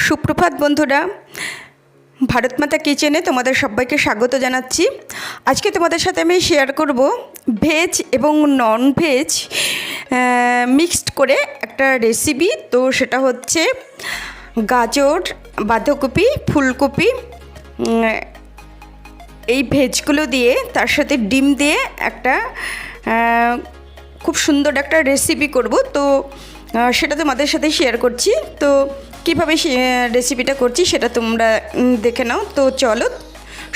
সুপ্রভাত বন্ধুরা, ভারত মাতা কিচেনে তোমাদের সবাইকে স্বাগত জানাচ্ছি। আজকে তোমাদের সাথে আমি শেয়ার করব ভেজ এবং নন ভেজ মিক্সড করে একটা রেসিপি। তো সেটা হচ্ছে গাজর, বাঁধাকপি, ফুলকপি, এই ভেজগুলো দিয়ে তার সাথে ডিম দিয়ে একটা খুব সুন্দর একটা রেসিপি করব। তো সেটা তোমাদের সাথে শেয়ার করছি। তো কীভাবে রেসিপিটা করছি সেটা তোমরা দেখে নাও। তো চলো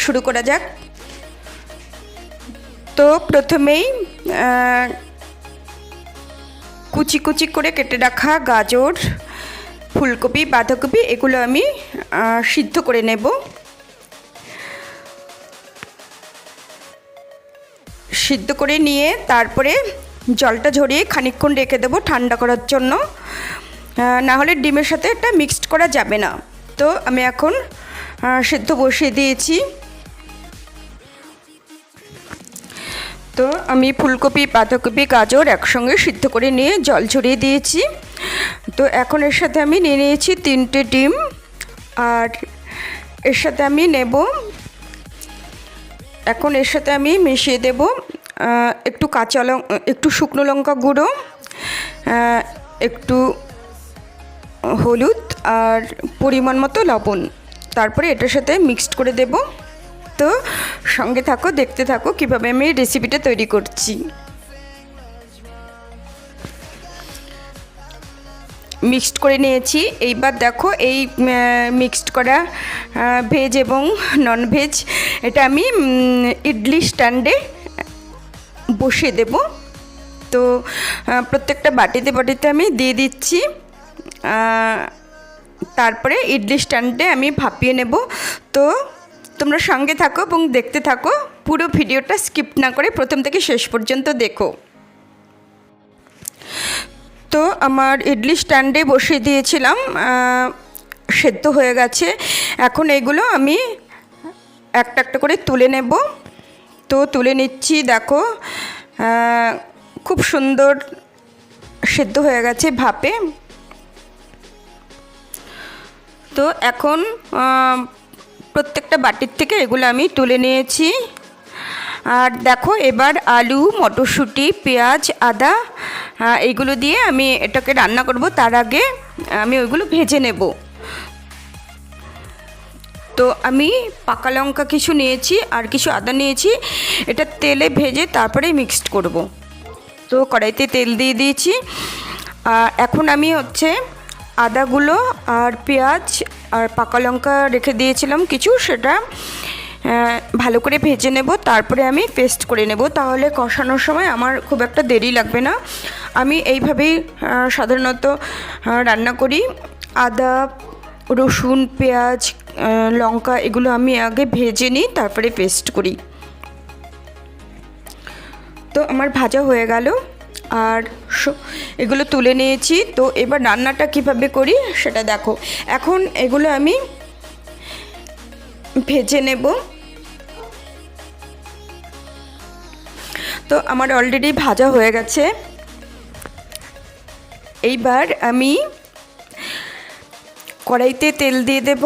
শুরু করা যাক। তো প্রথমেই কুচি কুচি করে কেটে রাখা গাজর, ফুলকপি, বাঁধাকপি এগুলো আমি সিদ্ধ করে নেব। সিদ্ধ করে নিয়ে তারপরে জলটা ঝরিয়ে খানিকক্ষণ রেখে দেবো ঠান্ডা করার জন্য, না হলে ডিমের সাথে এটা মিক্সড করা যাবে না। তো আমি এখন সিদ্ধ বসিয়ে দিয়েছি। তো আমি ফুলকপি, বাঁধাকপি, গাজর একসঙ্গে সিদ্ধ করে নিয়ে জল ঝরিয়ে দিয়েছি। তো এখন এর সাথে আমি নিয়ে নিয়েছি 3টে ডিম, আর এর সাথে আমি নেব, এখন এর সাথে আমি মিশিয়ে দেব একটু একটু শুকনো লঙ্কা গুঁড়ো, একটু হলুদ আর পরিমাণ মতো লবণ। তারপরে এটার সাথে মিক্সড করে দেব। তো সঙ্গে থাকো, দেখতে থাকো কীভাবে আমি রেসিপিটা তৈরি করছি। মিক্সড করে নিয়েছি। এইবার দেখো এই মিক্সড করা ভেজ এবং নন ভেজ এটা আমি ইডলি স্ট্যান্ডে বসিয়ে দেব। তো প্রত্যেকটা বাটিতে বাটিতে আমি দিয়ে দিচ্ছি। তারপরে ইডলি স্ট্যান্ডে আমি ভাপিয়ে নেব। তো তোমরা সঙ্গে থাকো এবং দেখতে থাকো, পুরো ভিডিওটা স্কিপ না করে প্রথম থেকে শেষ পর্যন্ত দেখো। তো আমার ইডলি স্ট্যান্ডে বসিয়ে দিয়েছিলাম, সেদ্ধ হয়ে গেছে। এখন এগুলো আমি একটা একটা করে তুলে নেব। তো তুলে নিচ্ছি, দেখো খুব সুন্দর সেদ্ধ হয়ে গেছে ভাপে। তো এখন প্রত্যেকটা বাটির থেকে এগুলো আমি তুলে নিয়েছি। আর দেখো এবার আলু, মটরশুঁটি, পেঁয়াজ, আদা এইগুলো দিয়ে আমি এটাকে রান্না করব। তার আগে আমি ওইগুলো ভেজে নেব। তো আমি পাকা লঙ্কা কিছু নিয়েছি আর কিছু আদা নিয়েছি, এটা তেলে ভেজে তারপরে মিক্সড করব। তো কড়াইতে তেল দিয়ে দিয়েছি। এখন আমি হচ্ছে আদাগুলো আর পেঁয়াজ আর পাকা লঙ্কা রেখে দিয়েছিলাম কিছু, সেটা ভালো করে ভেজে নেব। তারপরে আমি পেস্ট করে নেব, তাহলে কষানোর সময় আমার খুব একটা দেরি লাগবে না। আমি এইভাবেই সাধারণত রান্না করি। আদা, রসুন, পেঁয়াজ, লঙ্কা এগুলো আমি আগে ভেজে নিই, তারপরে পেস্ট করি। তো আমার ভাজা হয়ে গেল আর এগুলো তুলে নিয়েছি। তো এবার রান্নাটা কিভাবে করি সেটা দেখো। এখন এগুলো আমি ভেজে নেব। তো আমার অলরেডি ভাজা হয়ে গেছে। এইবার আমি কড়াইতে তেল দিয়ে দেব।